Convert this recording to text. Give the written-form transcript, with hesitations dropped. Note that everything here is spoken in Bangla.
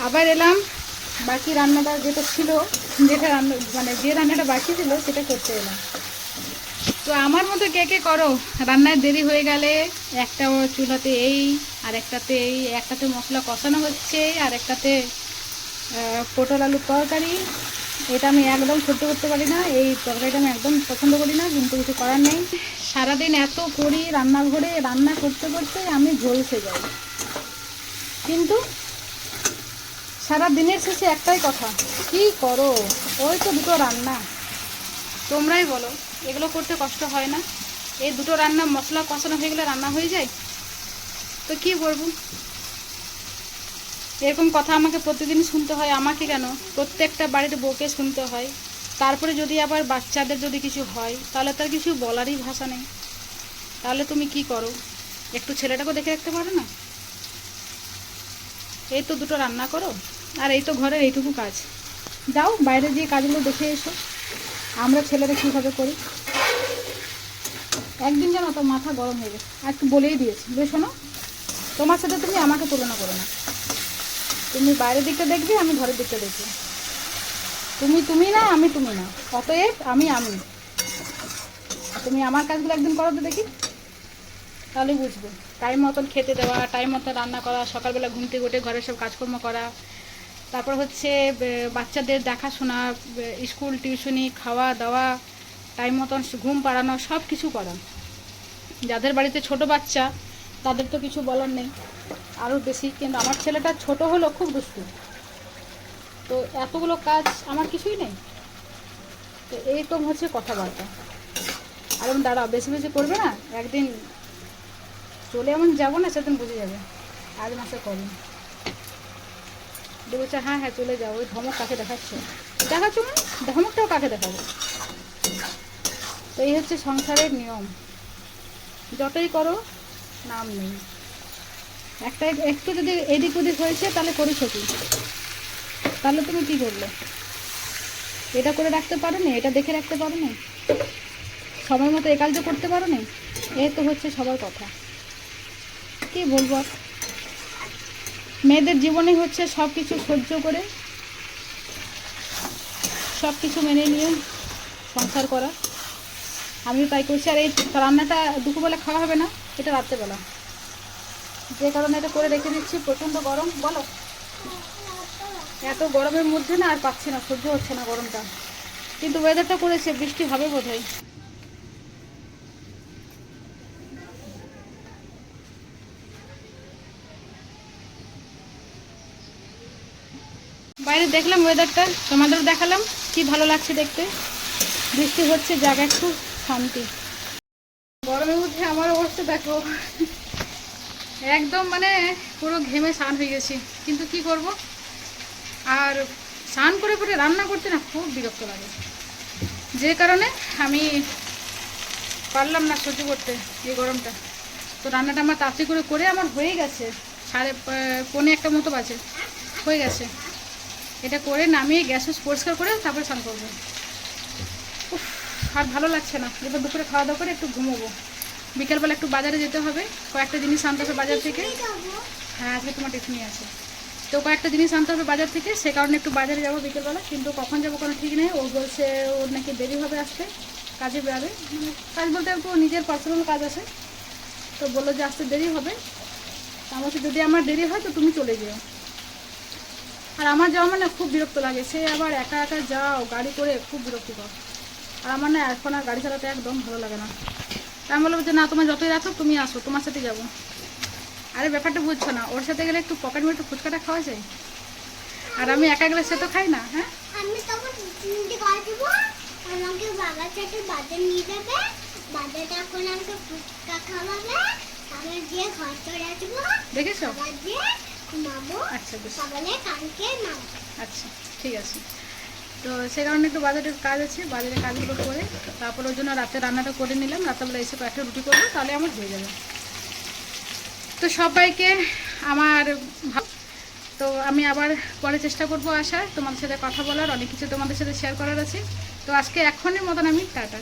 আবার এলাম বাকি রান্নাটা যেটা ছিল, যেটা রান্না মানে যে রান্নাটা বাকি ছিল সেটা করতে এলাম। তো আমার মতো কে কে করো রান্নায় দেরি হয়ে গেলে? একটা চুলাতে এই, আর একটাতে এই, একটাতে মশলা কষানো হচ্ছে, আর একটাতে পটল আলুর তরকারি। এটা আমি একদম সহ্য করতে পারি না, এই তরকারিটা আমি একদম পছন্দ করি না, কিন্তু কিছু করার নেই। সারাদিন এত করি রান্নাঘরে, রান্না করতে করতে আমি ঝলসে যাই। কিন্তু সারা দিনের শেষে একটাই কথা, কি করো? ওই তো দুটো রান্না। তোমরাই বলো, এগুলো করতে কষ্ট হয় না? এই দুটো রান্না মশলা কষানো হয়ে গেলে রান্না হয়ে যায়। তো কি বলবো, এরকম কথা আমাকে প্রতিদিন শুনতে হয়। আমাকে কেন, প্রত্যেকটা বাড়ির বউকে শুনতে হয়। তারপরে যদি আবার বাচ্চাদের যদি কিছু হয়, তাহলে তার কিছু বলারই ভাষা নেই। তাহলে তুমি কি করো? একটু ছেলেটাকে দেখে রাখতে পারো না? এই তো দুটো রান্না করো, আর এই তো ঘরের এইটুকু কাজ। যাও বাইরে গিয়ে কাজগুলো দেখে এসো, আমরা ছেলেরা কীভাবে করি। একদিন যেন তো মাথা গরম হয়ে গেছে, আর একটু বলেই দিয়েছি, বেশ শোনো, তোমার সাথে তুমি আমাকে তুলনা করো না। তুমি বাইরের দিকটা দেখবে, আমি ঘরের দিকটা দেখবো। তুমি তুমি না, আমি তুমি না, অতএব আমি আমি। তুমি আমার কাজগুলো একদিন করো তো দেখি, তাহলে বুঝবে। টাইম মতন খেতে দেওয়া, টাইম মতন রান্না করা, সকালবেলা ঘুম থেকে উঠে ঘরের সব কাজকর্ম করা, তারপর হচ্ছে বাচ্চাদের দেখাশোনা, স্কুল টিউশনি, খাওয়া দাওয়া, টাইম মতন ঘুম পাড়ানো, সব কিছু করা। যাদের বাড়িতে ছোট বাচ্চা তাদের তো কিছু বলার নেই, আরও বেশি। কিন্তু আমার ছেলেটা ছোট হলো, খুব দুষ্টু, তো এতগুলো কাজ আমার কিছুই নেই। তো এইরকম হচ্ছে কথাবার্তা। আর আমি দাঁড়াও, বেশি বেশি করবে না, একদিন চলে এমন যাবো না, সেদিন বুঝে যাবে। আজ মাসে করবেন বলছে, হ্যাঁ হ্যাঁ চলে যাও। ওই ধমক কাকে দেখাচ্ছ? দেখাচ্ছ মানে ধমকটাও কাকে দেখাবো? তো এই হচ্ছে সংসারের নিয়ম, যতই করো নাম নেই। একটা একটু যদি এদিক ওদিক হয়েছে, তাহলে করেছ কি? তাহলে তুমি কি করলে? এটা করে রাখতে পারো নি, এটা দেখে রাখতে পারো নি, সময় মতো এ কাজও করতে পারো নি। এই তো হচ্ছে সবার কথা। কি বলবো আর? মেয়েদের জীবনে হচ্ছে সব কিছু সহ্য করে, সব কিছু মেনে নিয়ে সংসার করা। আমিও তাই করছি। আর এই রান্নাটা দুপুরবেলা খাওয়া হবে না, এটা রাত্রেবেলা, যে কারণে এটা করে রেখে দিচ্ছি। প্রচণ্ড গরম, বলো, এত গরমের মধ্যে না আর পাচ্ছি না, সহ্য হচ্ছে না গরমটা। কিন্তু ওয়েদারটা করেছে, বৃষ্টি হবে বোধহয়। বাইরে দেখলাম ওয়েদারটা, তোমাদেরও দেখালাম, কি ভালো লাগছে দেখতে। বৃষ্টি হচ্ছে, জায়গা একটু শান্তি। গরমের মধ্যে আমার অবস্থা দেখো, একদম মানে পুরো ঘেমে স্নান হয়ে গেছি। কিন্তু কি করব, আর স্নান করে পরে রান্না করতে না খুব বিরক্ত লাগে, যে কারণে আমি পারলাম না সহ্য করতে এই গরমটা। তো রান্নাটা আমার তাড়াতাড়ি করে করে আমার হয়ে গেছে, 1:45 মতো বাজে, হয়ে গেছে। এটা করে নামিয়ে গ্যাস পরিষ্কার করে তারপরে স্নান করবো। আর ভালো লাগছে না। এবার দুপুরে খাওয়া দাওয়া করে একটু ঘুমোবো, বিকেলবেলা একটু বাজারে যেতে হবে, কয়েকটা জিনিস আনতে হবে বাজার থেকে। হ্যাঁ, আজকে তোমার টিফিনই আছে, তো কয়েকটা জিনিস আনতে হবে বাজার থেকে, সে কারণে একটু বাজারে যাবো বিকেলবেলা। কিন্তু কখন যাবো কোনো ঠিক নেই। ও বলছে ওর নাকি দেরি হবে আসতে, কাজে বেরোবে। কাজ বলতে একটু নিজের পার্সোনাল কাজ আছে, তো বললো যে আসতে দেরি হবে। আমার যদি আমার দেরি হয় তো তুমি চলে যেও। আর আমার যাওয়া মানে খুব বিরক্ত লাগে, সে আবার একা একা যাও গাড়ি করে, খুব বিরক্তিকর। আর আমার না এখন আর গাড়ি চালাতে একদম ভালো লাগে না। আমি বলবো যে না, তোমার যতই রাখো তুমি আসো, তোমার সাথে যাবো। আরে ব্যাপারটা বুঝছো না, ওর সাথে গেলে একটু পকেট মেরে একটু ফুচকাটা খাওয়া যায়, আর আমি একা গেলে সে তো খাই না। হ্যাঁ, আমি তখন চিনতে পারবো, আমাকে বাবার সাথে বাজার নিয়ে যাবে, বাজারে এখন আমাকে ফুচকা খাওয়াবে, আমি গিয়ে ঘর চলে আসবো, দেখেছো? আবার গিয়ে ঘুমাবো। আচ্ছা বেশ, সকালে কালকে নামবো। আচ্ছা ঠিক আছে। তো সে কারণে একটু বাজারের কাজ আছে, বাজারের কাজগুলো করে তারপর ওর জন্য রাতে রান্নাটা করে নিলাম। রাতেবেলা এসে কয়েকটা রুটি করবো, তাহলে আমার হয়ে যাবে। তো সবাইকে আমার তো আমি আবার পরে চেষ্টা করবো আসার, তোমাদের সাথে কথা বলার, অনেক কিছু তোমাদের সাথে শেয়ার করার আছে। তো আজকে এখনের মতন আমি টাটা।